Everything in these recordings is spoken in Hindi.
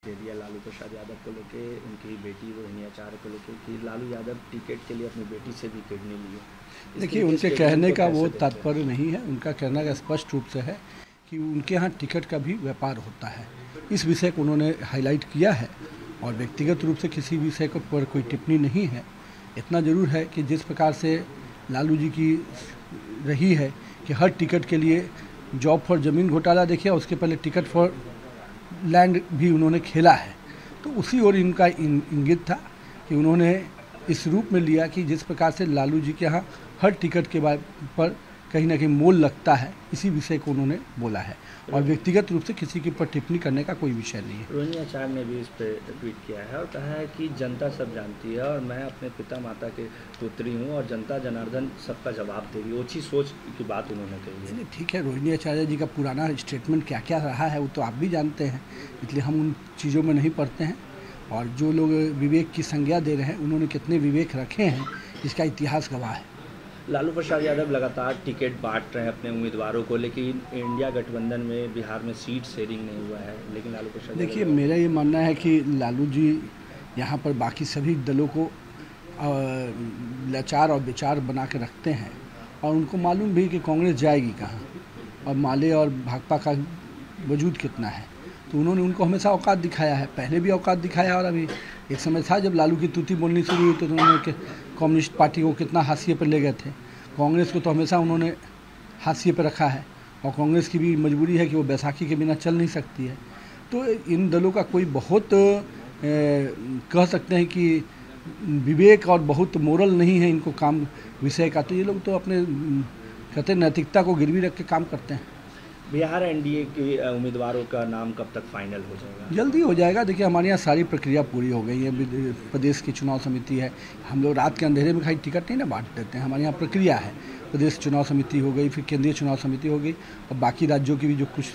दे दिया लालू प्रसाद यादव को लेके, उनकी बेटी रोहिणी आचार्य को लेके कि लालू यादव टिकट के लिए अपनी बेटी से भी किडनी लिए। देखिए, उनके कहने का वो तात्पर्य नहीं है, उनका कहना का स्पष्ट रूप से है कि उनके यहाँ टिकट का भी व्यापार होता है। इस विषय को उन्होंने हाईलाइट किया है और व्यक्तिगत रूप से किसी विषय पर कोई टिप्पणी नहीं है। इतना जरूर है कि जिस प्रकार से लालू जी की रही है कि हर टिकट के लिए जॉब फॉर ज़मीन घोटाला देखिए, उसके पहले टिकट फॉर लैंड भी उन्होंने खेला है, तो उसी ओर इनका इंगित था कि उन्होंने इस रूप में लिया कि जिस प्रकार से लालू जी के यहाँ हर टिकट के पर कहीं ना कहीं मोल लगता है, इसी विषय को उन्होंने बोला है और व्यक्तिगत रूप से किसी के ऊपर टिप्पणी करने का कोई विषय नहीं है। रोहिणी आचार्य ने भी इस पर ट्वीट किया है और कहा है कि जनता सब जानती है और मैं अपने पिता माता के पुत्री हूँ और जनता जनार्दन सबका जवाब देगी। ओछी सोच की बात उन्होंने कही है। ठीक है, रोहिणी आचार्य जी का पुराना स्टेटमेंट क्या क्या रहा है वो तो आप भी जानते हैं, इसलिए हम उन चीज़ों में नहीं पढ़ते हैं। और जो लोग विवेक की संज्ञा दे रहे हैं, उन्होंने कितने विवेक रखे हैं इसका इतिहास गवाह है। लालू प्रसाद यादव लगातार टिकट बांट रहे हैं अपने उम्मीदवारों को, लेकिन इंडिया गठबंधन में बिहार में सीट शेयरिंग नहीं हुआ है। लेकिन लालू प्रसाद, देखिए, मेरा ये मानना है कि लालू जी यहाँ पर बाकी सभी दलों को लाचार और बेचार बना के रखते हैं और उनको मालूम भी कि कांग्रेस जाएगी कहाँ और माले और भाकपा का वजूद कितना है, तो उन्होंने उनको हमेशा औकात दिखाया है। पहले भी औकात दिखाया और अभी एक समय था जब लालू की तूती बोलनी शुरू हुई तो उन्होंने कम्युनिस्ट पार्टी को कितना हाशिए पर ले गए थे। कांग्रेस को तो हमेशा उन्होंने हाशिए पर रखा है और कांग्रेस की भी मजबूरी है कि वो बैसाखी के बिना चल नहीं सकती है। तो इन दलों का कोई बहुत कह सकते हैं कि विवेक और बहुत मोरल नहीं है इनको काम विषय का, तो ये लोग तो अपने कहते नैतिकता को गिरवी रख के काम करते हैं। बिहार एनडीए के उम्मीदवारों का नाम कब तक फाइनल हो जाएगा? जल्दी हो जाएगा। देखिए, हमारे यहाँ सारी प्रक्रिया पूरी हो गई है। प्रदेश की चुनाव समिति है, हम लोग रात के अंधेरे में खाली टिकट नहीं ना बांट देते हैं, हमारे यहाँ प्रक्रिया है। प्रदेश चुनाव समिति हो गई, फिर केंद्रीय चुनाव समिति हो गई और बाकी राज्यों की भी जो कुछ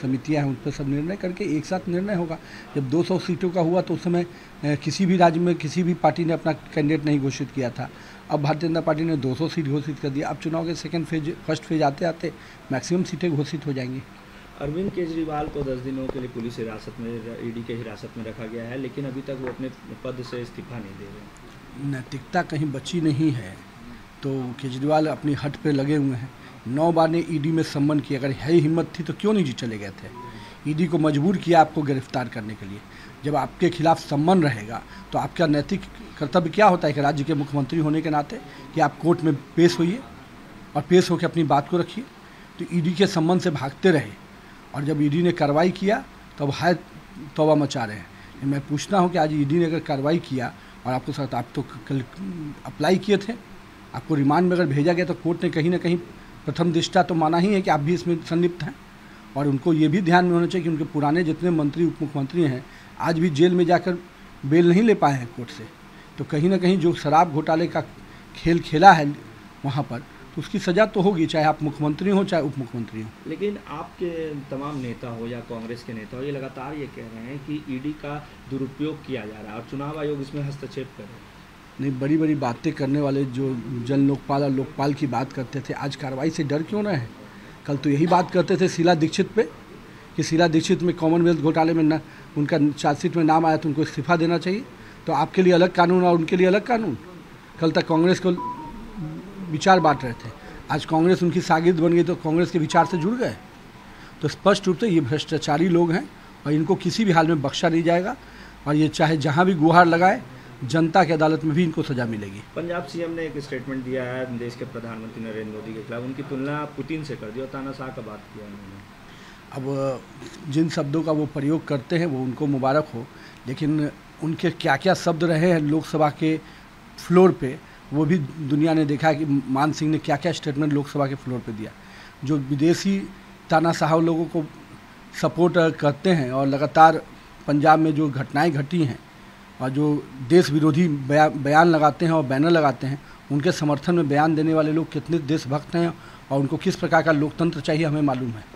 समितियाँ हैं उन पर सब निर्णय करके एक साथ निर्णय होगा। जब 200 सीटों का हुआ तो उस समय किसी भी राज्य में किसी भी पार्टी ने अपना कैंडिडेट नहीं घोषित किया था। अब भारतीय जनता पार्टी ने 200 सीट घोषित कर दिया। अब चुनाव के फर्स्ट फेज आते आते मैक्सिमम सीटें घोषित हो जाएंगी। अरविंद केजरीवाल को 10 दिनों के लिए पुलिस हिरासत में, ईडी के हिरासत में रखा गया है, लेकिन अभी तक वो अपने पद से इस्तीफा नहीं दे रहे। नैतिकता कहीं बची नहीं है, तो केजरीवाल अपनी हट पे लगे हुए हैं। 9 बार ने ईडी में सम्मन किया, अगर है हिम्मत थी तो क्यों नहीं जी चले गए थे। ईडी को मजबूर किया आपको गिरफ्तार करने के लिए। जब आपके खिलाफ सम्मन रहेगा तो आपका नैतिक कर्तव्य क्या होता है कि राज्य के मुख्यमंत्री होने के नाते कि आप कोर्ट में पेश होइए और पेश होकर अपनी बात को रखिए। तो ईडी के सम्मन से भागते रहे और जब ईडी ने कार्रवाई किया तब हाय तौबा मचा रहे हैं। मैं पूछता हूं कि आज ईडी ने अगर कार्रवाई किया और आपको साथ आप तो कल अप्लाई किए थे, आपको रिमांड में अगर भेजा गया तो कोर्ट ने कहीं ना कहीं प्रथम दृष्टया तो माना ही है कि आप भी इसमें संलिप्त हैं। और उनको ये भी ध्यान में होना चाहिए कि उनके पुराने जितने मंत्री उप मुख्यमंत्री हैं आज भी जेल में जाकर बेल नहीं ले पाए हैं कोर्ट से। तो कहीं ना कहीं जो शराब घोटाले का खेल खेला है वहाँ पर, तो उसकी सज़ा तो होगी, चाहे आप मुख्यमंत्री हो चाहे उप मुख्यमंत्री हो। लेकिन आपके तमाम नेता हो या कांग्रेस के नेता हो, ये लगातार ये कह रहे हैं कि ईडी का दुरुपयोग किया जा रहा है और चुनाव आयोग इसमें हस्तक्षेप कर रहे हैं। नहीं, बड़ी बड़ी बातें करने वाले जो जन लोकपाल और लोकपाल की बात करते थे, आज कार्रवाई से डर क्यों रहे हैं? कल तो यही बात करते थे शीला दीक्षित पे कि शीला दीक्षित में कॉमनवेल्थ घोटाले में उनका चार्जशीट में नाम आया तो उनको इस्तीफा देना चाहिए। तो आपके लिए अलग कानून और उनके लिए अलग कानून। कल तक कांग्रेस को विचार बांट रहे थे, आज कांग्रेस उनकी शागिर्द बन गई तो कांग्रेस के विचार से जुड़ गए। तो स्पष्ट रूप से ये भ्रष्टाचारी लोग हैं और इनको किसी भी हाल में बख्शा नहीं जाएगा और ये चाहे जहाँ भी गुहार लगाए जनता की अदालत में भी इनको सजा मिलेगी। पंजाब सीएम ने एक स्टेटमेंट दिया है देश के प्रधानमंत्री नरेंद्र मोदी के खिलाफ, उनकी तुलना पुतिन से कर दी और तानाशाह का बात किया उन्होंने। अब जिन शब्दों का वो प्रयोग करते हैं वो उनको मुबारक हो, लेकिन उनके क्या क्या शब्द रहे हैं लोकसभा के फ्लोर पे वो भी दुनिया ने देखा है कि मान सिंह ने क्या क्या स्टेटमेंट लोकसभा के फ्लोर पे दिया। जो विदेशी तानाशाह लोगों को सपोर्ट करते हैं और लगातार पंजाब में जो घटनाएं घटी हैं और जो देश विरोधी बयान लगाते हैं और बैनर लगाते हैं, उनके समर्थन में बयान देने वाले लोग कितने देशभक्त हैं और उनको किस प्रकार का लोकतंत्र चाहिए हमें मालूम है।